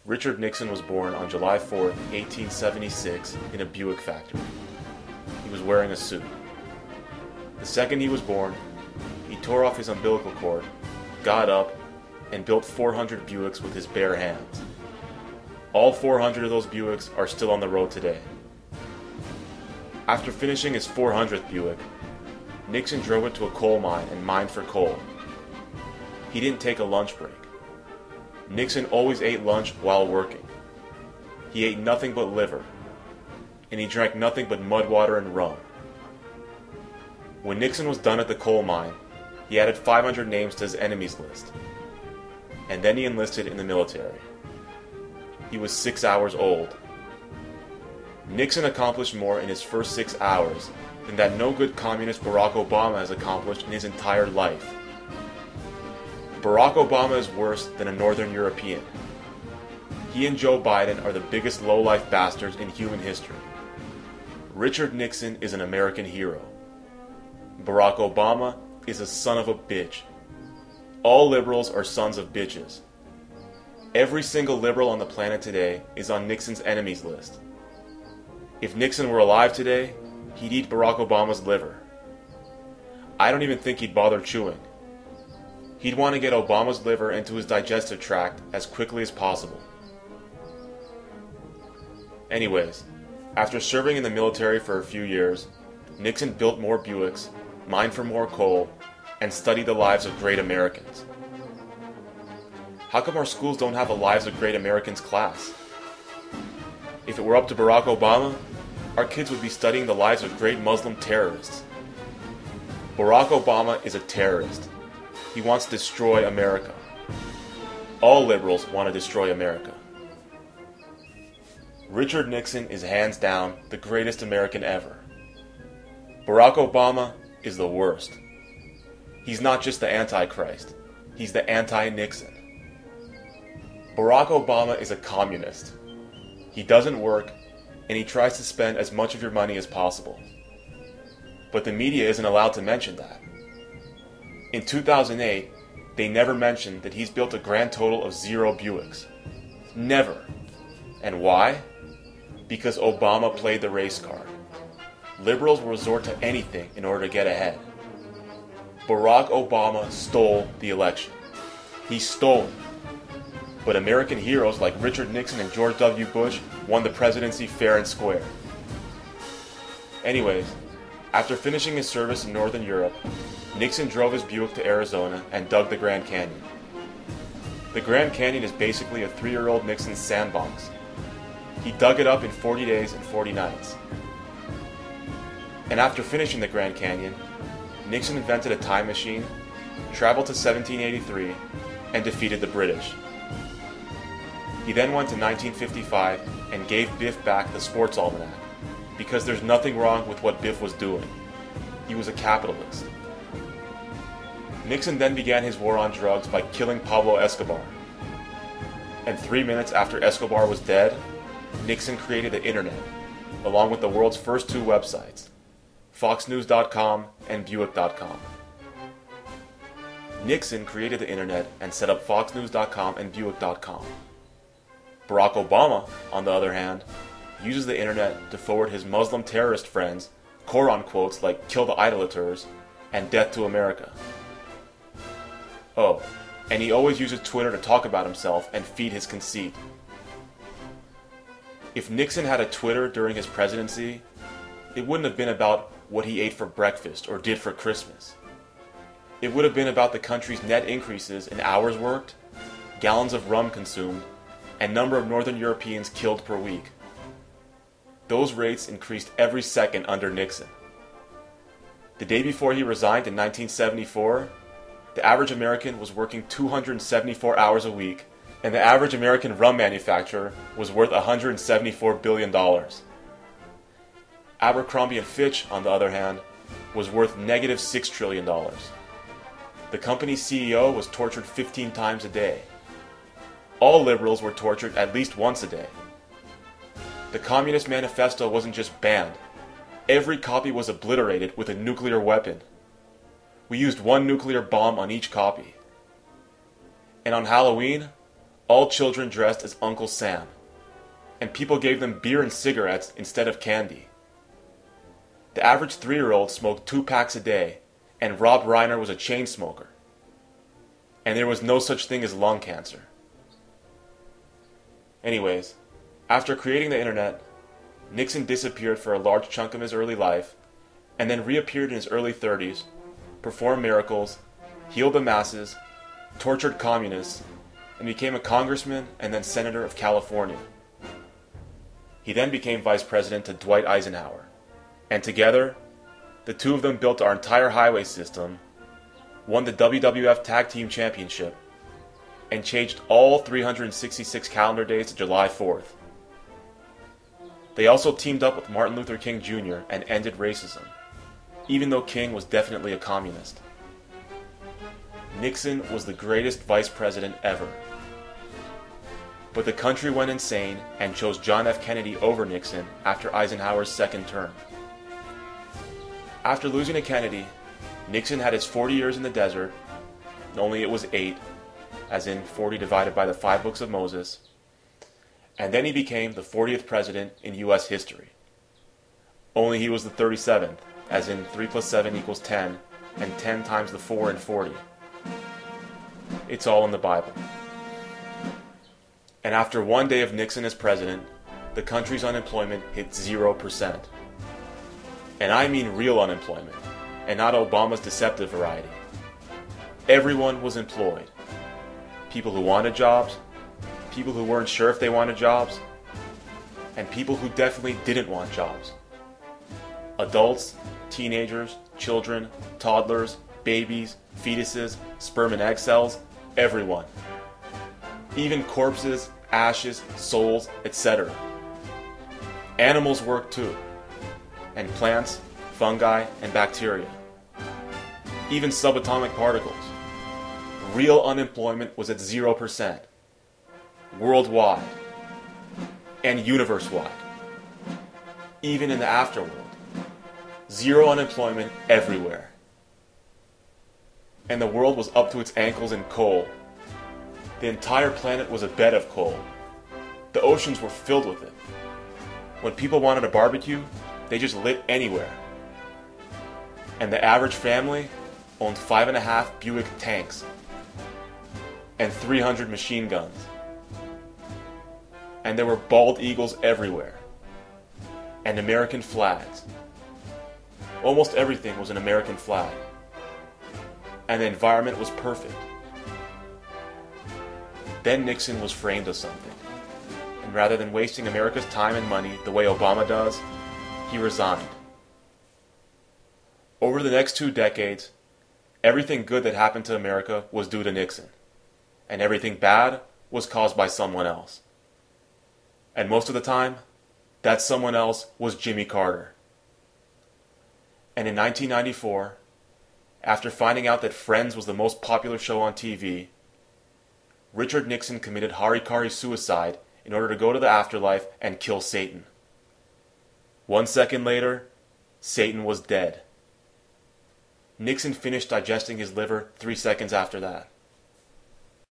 Richard Nixon was born on July 4th, 1876 in a Buick factory. He was wearing a suit. The second he was born, he tore off his umbilical cord, got up, and built 400 Buicks with his bare hands. All 400 of those Buicks are still on the road today. After finishing his 400th Buick, Nixon drove it to a coal mine and mined for coal. He didn't take a lunch break. Nixon always ate lunch while working. He ate nothing but liver, and he drank nothing but mud water and rum. When Nixon was done at the coal mine, he added 500 names to his enemies list, and then he enlisted in the military. He was 6 hours old. Nixon accomplished more in his first 6 hours than that no good communist Barack Obama has accomplished in his entire life. Barack Obama is worse than a Northern European. He and Joe Biden are the biggest low-life bastards in human history. Richard Nixon is an American hero. Barack Obama is a son of a bitch. All liberals are sons of bitches. Every single liberal on the planet today is on Nixon's enemies list. If Nixon were alive today, he'd eat Barack Obama's liver. I don't even think he'd bother chewing. He'd want to get Obama's liver into his digestive tract as quickly as possible. Anyways, after serving in the military for a few years, Nixon built more Buicks, mined for more coal, and studied the lives of great Americans. How come our schools don't have a Lives of Great Americans class? If it were up to Barack Obama, our kids would be studying the lives of great Muslim terrorists. Barack Obama is a terrorist. He wants to destroy America. All liberals want to destroy America. Richard Nixon is hands down the greatest American ever. Barack Obama is the worst. He's not just the Antichrist, he's the anti-Nixon. Barack Obama is a communist. He doesn't work, and he tries to spend as much of your money as possible. But the media isn't allowed to mention that. In 2008, they never mentioned that he's built a grand total of 0 Buicks. Never. And why? Because Obama played the race card. Liberals will resort to anything in order to get ahead. Barack Obama stole the election. He stole it. But American heroes like Richard Nixon and George W. Bush won the presidency fair and square. Anyways, after finishing his service in Northern Europe, Nixon drove his Buick to Arizona and dug the Grand Canyon. The Grand Canyon is basically a 3-year-old Nixon's sandbox. He dug it up in 40 days and 40 nights. And after finishing the Grand Canyon, Nixon invented a time machine, traveled to 1783, and defeated the British. He then went to 1955 and gave Biff back the sports almanac, because there's nothing wrong with what Biff was doing. He was a capitalist. Nixon then began his war on drugs by killing Pablo Escobar. And 3 minutes after Escobar was dead, Nixon created the internet, along with the world's first 2 websites, foxnews.com and buick.com. Nixon created the internet and set up foxnews.com and buick.com. Barack Obama, on the other hand, uses the internet to forward his Muslim terrorist friends Quran quotes like "kill the idolaters" and "death to America." Oh, and he always uses Twitter to talk about himself and feed his conceit. If Nixon had a Twitter during his presidency, it wouldn't have been about what he ate for breakfast or did for Christmas. It would have been about the country's net increases in hours worked, gallons of rum consumed, and number of Northern Europeans killed per week. Those rates increased every second under Nixon. The day before he resigned in 1974, the average American was working 274 hours a week, and the average American rum manufacturer was worth $174 billion. Abercrombie & Fitch, on the other hand, was worth negative $6 trillion. The company's CEO was tortured 15 times a day. All liberals were tortured at least once a day. The Communist Manifesto wasn't just banned. Every copy was obliterated with a nuclear weapon. We used 1 nuclear bomb on each copy. And on Halloween, all children dressed as Uncle Sam, and people gave them beer and cigarettes instead of candy. The average 3-year-old smoked 2 packs a day, and Rob Reiner was a chain smoker. And there was no such thing as lung cancer. Anyways, after creating the internet, Nixon disappeared for a large chunk of his early life, and then reappeared in his early 30s, performed miracles, healed the masses, tortured communists, and became a congressman and then senator of California. He then became vice president to Dwight Eisenhower, and together, the two of them built our entire highway system, won the WWF Tag Team Championship, and changed all 366 calendar days to July 4th. They also teamed up with Martin Luther King Jr. and ended racism, even though King was definitely a communist. Nixon was the greatest vice president ever. But the country went insane and chose John F. Kennedy over Nixon after Eisenhower's second term. After losing to Kennedy, Nixon had his 40 years in the desert, only it was 8, as in 40 divided by the 5 books of Moses, and then he became the 40th president in U.S. history. Only he was the 37th, as in 3 plus 7 equals 10, and 10 times the 4 and 40. It's all in the Bible. And after one day of Nixon as president, the country's unemployment hit 0%. And I mean real unemployment, and not Obama's deceptive variety. Everyone was employed. People who wanted jobs, people who weren't sure if they wanted jobs, and people who definitely didn't want jobs. Adults, teenagers, children, toddlers, babies, fetuses, sperm and egg cells, everyone. Even corpses, ashes, souls, etc. Animals work too, and plants, fungi, and bacteria. Even subatomic particles. Real unemployment was at 0%. Worldwide. And universe-wide. Even in the afterworld. Zero unemployment everywhere. And the world was up to its ankles in coal. The entire planet was a bed of coal. The oceans were filled with it. When people wanted a barbecue, they just lit anywhere. And the average family owned 5.5 Buick tanks and 300 machine guns. And there were bald eagles everywhere. And American flags. Almost everything was an American flag. And the environment was perfect. Then Nixon was framed of something. And rather than wasting America's time and money the way Obama does, he resigned. Over the next 2 decades, everything good that happened to America was due to Nixon. And everything bad was caused by someone else. And most of the time, that someone else was Jimmy Carter. And in 1994, after finding out that Friends was the most popular show on TV, Richard Nixon committed harikari suicide in order to go to the afterlife and kill Satan. 1 second later, Satan was dead. Nixon finished digesting his liver 3 seconds after that.